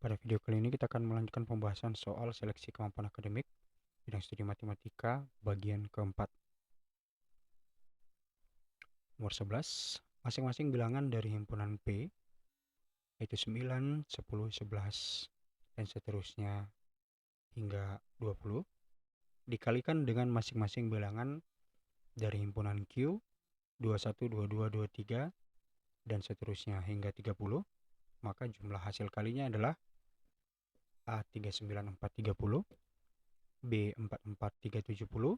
Pada video kali ini kita akan melanjutkan pembahasan soal seleksi kemampuan akademik bidang studi matematika bagian keempat. Nomor 11, masing-masing bilangan dari himpunan P yaitu 9, 10, 11 dan seterusnya hingga 20 dikalikan dengan masing-masing bilangan dari himpunan Q 21, 22, 23 dan seterusnya hingga 30, maka jumlah hasil kalinya adalah A 39430, B 44370,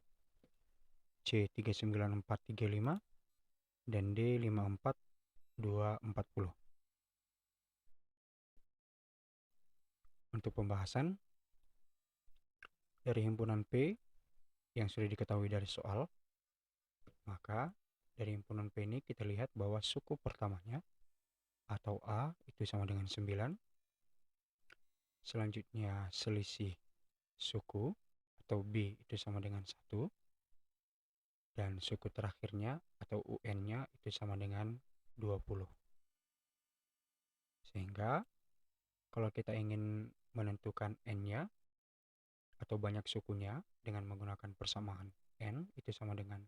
C 39435, dan D 54240. Untuk pembahasan dari himpunan P yang sudah diketahui dari soal, maka dari himpunan P ini kita lihat bahwa suku pertamanya atau A itu sama dengan 9. Selanjutnya selisih suku atau B itu sama dengan 1. Dan suku terakhirnya atau UN-nya itu sama dengan 20. Sehingga kalau kita ingin menentukan N-nya atau banyak sukunya dengan menggunakan persamaan N itu sama dengan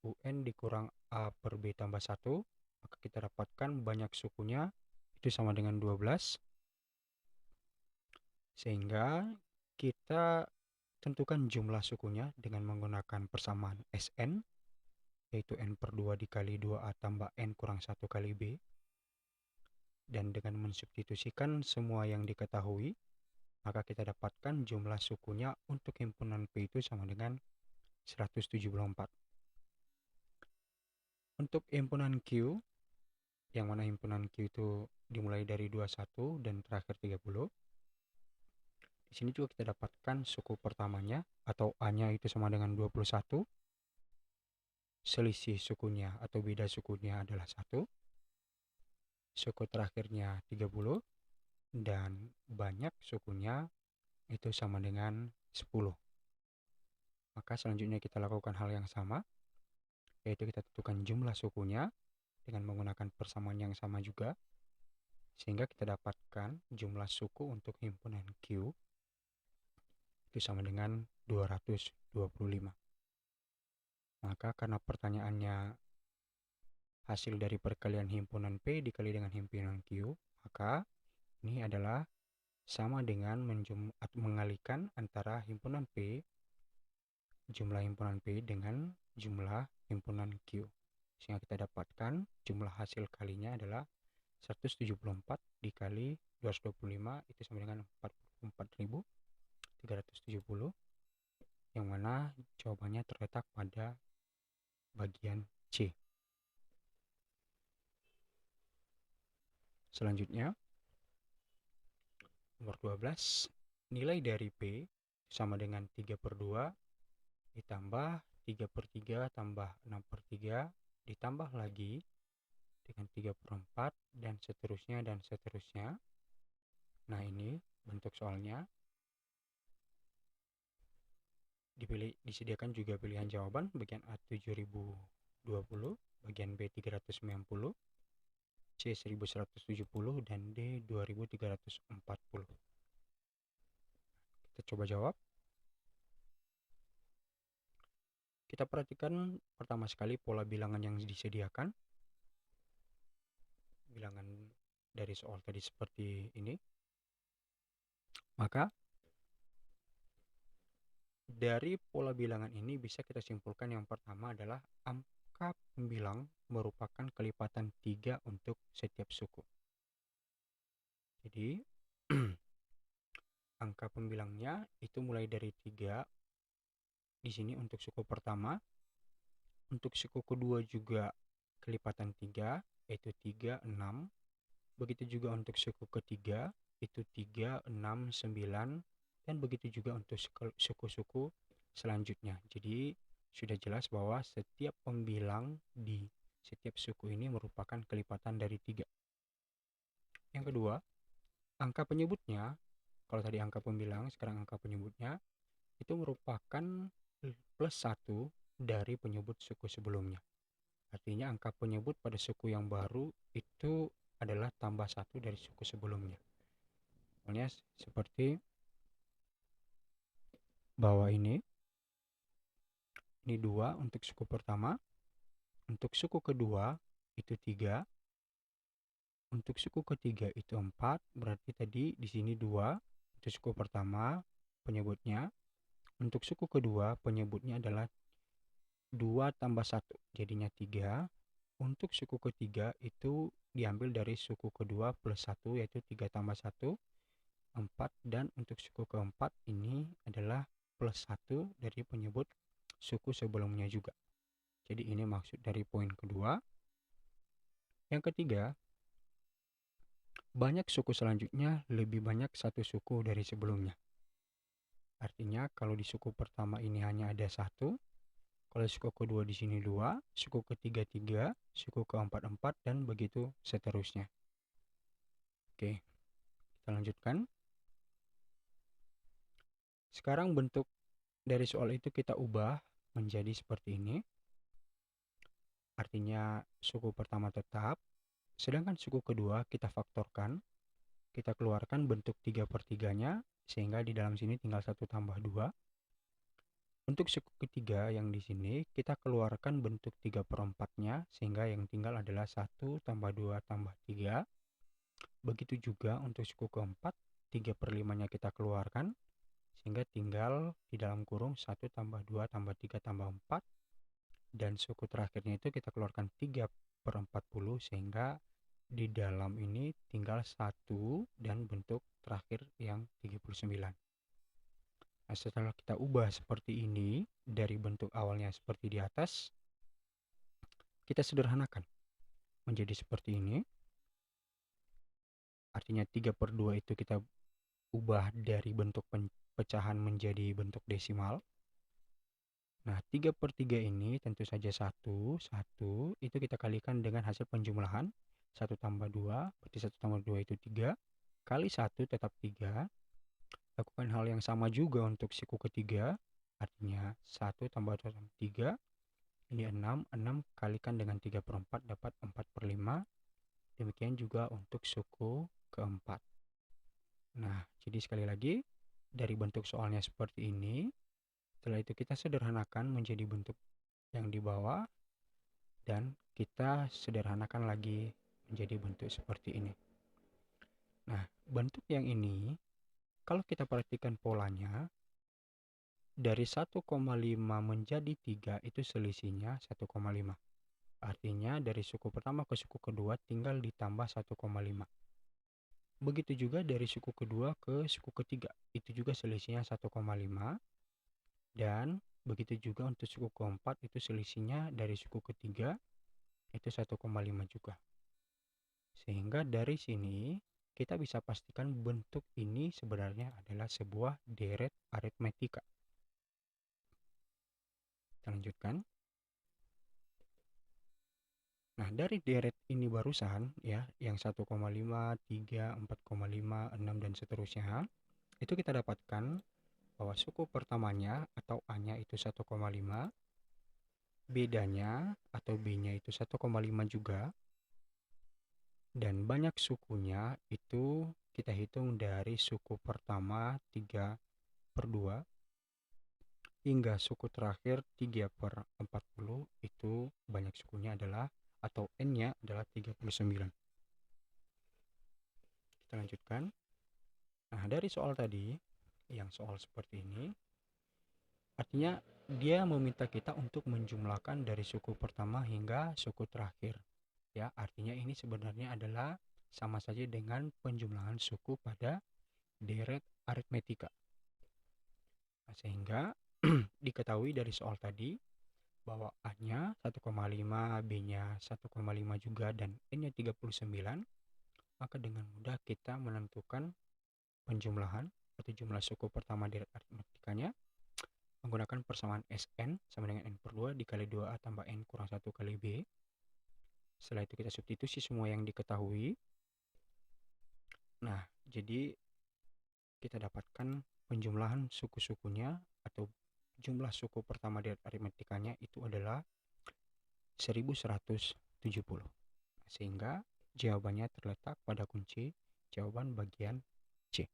UN dikurang A per B tambah 1, maka kita dapatkan banyak sukunya itu sama dengan 12. Sehingga kita tentukan jumlah sukunya dengan menggunakan persamaan Sn, yaitu N per 2 dikali 2A tambah N kurang 1 kali B. Dan dengan mensubstitusikan semua yang diketahui, maka kita dapatkan jumlah sukunya untuk himpunan P itu sama dengan 174. Untuk himpunan Q, yang mana himpunan Q itu dimulai dari 21 dan terakhir 30, di sini juga kita dapatkan suku pertamanya atau A-nya itu sama dengan 21, selisih sukunya atau beda sukunya adalah 1, suku terakhirnya 30, dan banyak sukunya itu sama dengan 10. Maka selanjutnya kita lakukan hal yang sama, yaitu kita tentukan jumlah sukunya dengan menggunakan persamaan yang sama juga, sehingga kita dapatkan jumlah suku untuk himpunan Q itu sama dengan 225. Maka karena pertanyaannya hasil dari perkalian himpunan P dikali dengan himpunan Q, maka ini adalah sama dengan mengalikan antara himpunan P, jumlah himpunan P dengan jumlah himpunan Q. Sehingga kita dapatkan jumlah hasil kalinya adalah 174 dikali 225 itu sama dengan 44.370, yang mana jawabannya terletak pada bagian C. Selanjutnya, nomor 12, nilai dari P sama dengan 3 per 2 ditambah 3 per 3 tambah 6 per 3 ditambah lagi dengan 3 per 4 dan seterusnya dan seterusnya. Nah, ini bentuk soalnya. Disediakan juga pilihan jawaban bagian A 7020, bagian B 390, C 1170, dan D 2340. Kita coba jawab. Kita perhatikan pertama sekali pola bilangan yang disediakan. Bilangan dari soal tadi seperti ini. Maka dari pola bilangan ini bisa kita simpulkan yang pertama adalah angka pembilang merupakan kelipatan 3 untuk setiap suku. Jadi angka pembilangnya itu mulai dari 3 di sini untuk suku pertama. Untuk suku kedua juga kelipatan 3 yaitu 3, 6. Begitu juga untuk suku ketiga itu 3, 6, 9, dan begitu juga untuk suku-suku selanjutnya. Jadi sudah jelas bahwa setiap pembilang di setiap suku ini merupakan kelipatan dari 3. Yang kedua, angka penyebutnya, kalau tadi angka pembilang, sekarang angka penyebutnya itu merupakan plus 1 dari penyebut suku sebelumnya. Artinya angka penyebut pada suku yang baru itu adalah tambah 1 dari suku sebelumnya. Soalnya seperti bawah ini 2 untuk suku pertama, untuk suku kedua itu 3, untuk suku ketiga itu 4, berarti tadi di sini 2, itu suku pertama penyebutnya. Untuk suku kedua penyebutnya adalah 2 tambah 1, jadinya 3. Untuk suku ketiga itu diambil dari suku kedua plus 1, yaitu 3 tambah 1, 4. Dan untuk suku keempat ini adalah plus 1 dari penyebut suku sebelumnya juga. Jadi ini maksud dari poin kedua. Yang ketiga, banyak suku selanjutnya lebih banyak satu suku dari sebelumnya. Artinya kalau di suku pertama ini hanya ada 1, kalau suku kedua di sini 2, suku ketiga 3, suku keempat 4, dan begitu seterusnya. Oke, kita lanjutkan. Sekarang bentuk dari soal itu kita ubah menjadi seperti ini. Artinya suku pertama tetap, sedangkan suku kedua kita faktorkan. Kita keluarkan bentuk 3/3-nya, sehingga di dalam sini tinggal 1 tambah 2. Untuk suku ketiga yang di sini, kita keluarkan bentuk 3/4-nya, sehingga yang tinggal adalah 1 tambah 2 tambah 3. Begitu juga untuk suku keempat, 3/5-nya kita keluarkan, sehingga tinggal di dalam kurung 1 tambah 2 tambah 3 tambah 4. Dan suku terakhirnya itu kita keluarkan 3/40, sehingga di dalam ini tinggal 1 dan bentuk terakhir yang 39. Nah, setelah kita ubah seperti ini dari bentuk awalnya seperti di atas, kita sederhanakan menjadi seperti ini. Artinya 3/2 itu kita ubah dari bentuk pecahan menjadi bentuk desimal. Nah, 3/3 ini tentu saja 1 itu kita kalikan dengan hasil penjumlahan. 1 tambah 2, berarti 1 tambah 2 itu 3, kali 1 tetap 3. Lakukan hal yang sama juga untuk suku ketiga, artinya 1 tambah 2 tambah 3, ini 6, 6 kalikan dengan 3/4 dapat 4/5. Demikian juga untuk suku keempat. Nah, jadi sekali lagi, dari bentuk soalnya seperti ini, setelah itu kita sederhanakan menjadi bentuk yang di bawah, dan kita sederhanakan lagi menjadi bentuk seperti ini. Nah, bentuk yang ini, kalau kita perhatikan polanya, dari 1,5 menjadi 3 itu selisihnya 1,5. Artinya dari suku pertama ke suku kedua tinggal ditambah 1,5. Begitu juga dari suku kedua ke suku ketiga, itu juga selisihnya 1,5. Dan begitu juga untuk suku keempat, itu selisihnya dari suku ketiga itu 1,5 juga. Sehingga dari sini kita bisa pastikan bentuk ini sebenarnya adalah sebuah deret aritmetika. Kita lanjutkan. Nah, dari deret ini barusan ya, yang 1,5, 3, 4,5, 6 dan seterusnya, itu kita dapatkan bahwa suku pertamanya atau A-nya itu 1,5, bedanya atau B-nya itu 1,5 juga, dan banyak sukunya itu kita hitung dari suku pertama 3/2 hingga suku terakhir 3/40, itu banyak sukunya adalah atau N-nya adalah 39. Kita lanjutkan. Nah, dari soal tadi, yang soal seperti ini, artinya dia meminta kita untuk menjumlahkan dari suku pertama hingga suku terakhir. Ya, artinya ini sebenarnya adalah sama saja dengan penjumlahan suku pada deret aritmetika. Nah, sehingga diketahui dari soal tadi bahwa A-nya 1,5, B-nya 1,5 juga, dan N-nya 39, maka dengan mudah kita menentukan penjumlahan atau jumlah suku pertama deret aritmetikanya menggunakan persamaan Sn sama dengan N/2 dikali 2A tambah N kurang 1 kali B. Setelah itu kita substitusi semua yang diketahui. Nah, jadi kita dapatkan penjumlahan suku-sukunya atau jumlah suku pertama deret aritmetikanya itu adalah 1170. Sehingga jawabannya terletak pada kunci jawaban bagian C.